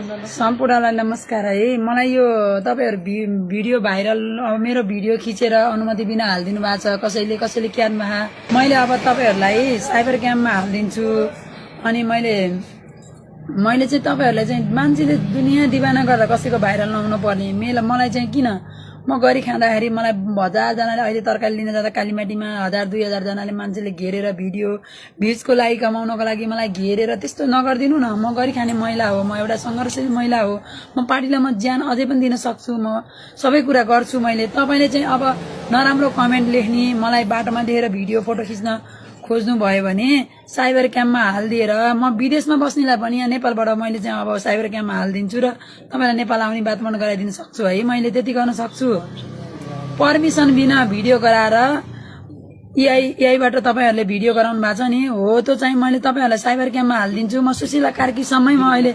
सम्पूर्णलाई नमस्कार है। मलाई यो तपाईहरु भिडियो भाइरल मेरो भिडियो खिचेर अनुमति बिना हाल्दिनु भएको छ। कसैले क्यानमा मैले अब तपाईहरुलाई साइबर क्याममा हाल्दिन्छु। अनि मैले चाहिँ तपाईहरुलाई चाहिँ मान्छेले दुनिया दिवाना गर्दा कसैको भाइरल नहुनु पर्ने मलाई चाहिँ किन म गरी खाँदाखेरि मलाई 1000 जनाले अहिले तरकारी लिन जाँदा कालीमाटीमा 1000-2000 जनाले मान्छेले घेरेर भ्युजको लागि कमाउनको लागि मलाई घेरेर त्यस्तो नगर्दिनु न। म गरी खाने महिला हो, म एउटा संघर्षशील महिला हो। म पार्टीलाई म ज्यान अझै पनि दिन सक्छु, म सबै कुरा गर्छु। मैले तपाईले चाहिँ अब नराम्रो कमेन्ट लेख्ने मलाई बाटोमा देखेर भिडियो फोटो खिच्न खोज्नु भयो भने साइबर क्याममा हाल्दिएर म विदेशमा बस्नेलाई पनि यहाँ नेपालबाट मैले चाहिँ अब साइबर क्याममा हाल्दिन्छु र तपाईलाई नेपाल आउने बातमा गराइदिन सक्छु है। मैले त्यति गर्न सक्छु। परमिसन बिना भिडियो गराएर एआईबाट तपाईहरुले भिडियो गराउनु भएको छ नि हो, त्यो चाहिँ मैले तपाईहरुलाई साइबर क्याममा हाल्दिन्छु। म सुशीला कार्की सम्मै म अहिले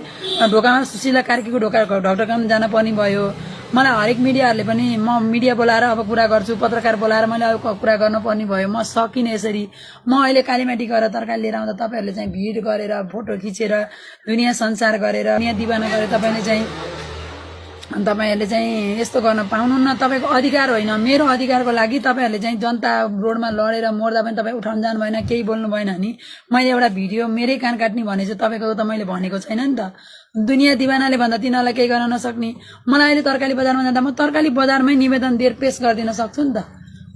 ढोकामा सुशीला कार्कीको ढोकामा जान पनि भयो। मलाई हरेक मिडियाहरुले पनि म मिडिया बोलाएर अब कुरा गर्छु, पत्रकार बोलाएर मैले अब कुरा गर्न पर्ने भयो। म सकिन यसरी। म अहिले कालीमाटी गएर तरकारी लिएर आउँदा तपाईहरुले चाहिँ भिड गरेर फोटो खिचेर दुनिया संसार गरेर दुनिया दिवाना गरेर तपाईहरुले चाहिँ यस्तो गर्न पाउनुहुन्न। तपाईको अधिकार होइन, मेरो अधिकारको लागि तपाईहरुले चाहिँ जनता रोडमा लडेर मर्दा पनि तपाई उठाउन जानु भएन, केही बोल्नु भएन नि। मैले एउटा भिडियो मेरै कान काट्ने भने चाहिँ तपाईको त मैले भनेको छैन नि त। दुनिया दिवानाले भन्दा तिनीहरुलाई केही गर्न नसक्ने मलाई अहिले तरकारी बजारमा जाँदा म तरकारी बजारमै निवेदन दिएर पेश गरिदिन सक्छु नि त।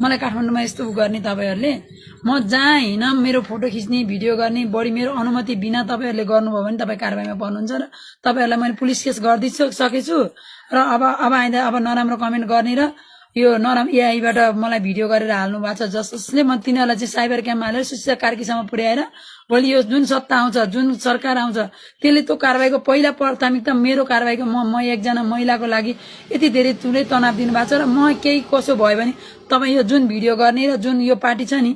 मलाई काठमाडौँमा यस्तो गर्ने तपाईहरुले म जहाँ हिँड्न मेरो फोटो खिच्ने भिडियो गर्ने बढी मेरो अनुमति बिना तपाईहरुले गर्नुभयो भने तपाई कारबाहीमा पर्नुहुन्छ र तपाईहरुलाई मैले पुलिस केस गर्दिछु सकेछु। र अब आइँदा अब नराम्रो कमेन्ट गर्ने र यो नराम्रो एआईबाट मलाई भिडियो गरेर हाल्नु भएको छ जसले म तिनीहरुलाई चाहिँ साइबर क्याममा हालेर सुशीला कार्कीसम्म पुर्याएर भोलि यो जुन सत्ता आउँछ जुन सरकार आउँछ त्यसले त्यो कारबाहीको पहिला प्राथमिकता मेरो कारबाहीको म एकजना महिलाको लागि यति धेरै ठुलै तनाव दिनु भएको छ र म केही कसो भयो भने तपाई यो जुन भिडियो गर्ने र जुन यो पार्टी छ नि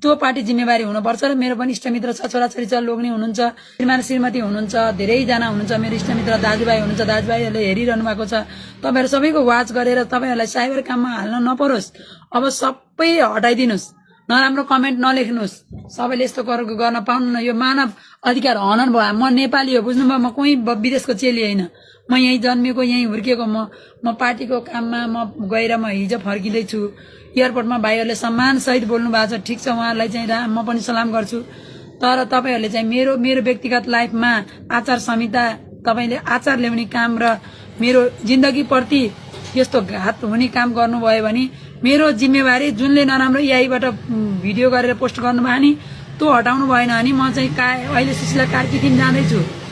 त्यो पार्टी जिम्मेवारी हुनुपर्छ। र मेरो पनि इष्टमित्र छ, छोराछोरी छ, लोग्ने हुनुहुन्छ, श्रीमान श्रीमती हुनुहुन्छ, धेरैजना हुनुहुन्छ मेरो इष्टमित्र, दाजुभाइ हुनुहुन्छ, दाजुभाइहरूले हेरिरहनु भएको छ। तपाईहरु सबैको वाच गरेर तपाईहरुलाई साइबर क्याममा हाल्न नपरोस्। अब सबै हटाइदिनुस्, नराम्रो कमेन्ट नलेख्नुस्। सबैले यस्तो गर्न पाउनुहुन्न। यो मानव अधिकार हनन भयो। म नेपाली हो, बुझ्नुभयो। म कोही विदेशको चेली होइन। म यही जन्मेको यही हुर्किएको। म पार्टीको काममा म गएर म हिजो फर्किँदैछु। एयरपोर्टमा भाइहरुले सम्मान सहित बोल्नु भएको छ, ठिक छ, उहाँहरुलाई चाहिँ म पनि सलाम गर्छु। तर तपाईहरुले चाहिँ मेरो व्यक्तिगत लाइफमा आचार संहिता तपाईले आचार ल्याउने काम र मेरो जिन्दगी प्रति यस्तो घात हुने काम गर्नुभयो भने मेरो जिम्मेवारी जुनले नराम्रो एआईबाट भिडियो गरेर पोस्ट गर्नुभयो नि त्यो हटाउनु भएन भने म चाहिँ अहिले सुशीला कार्की टिम जाँदैछु।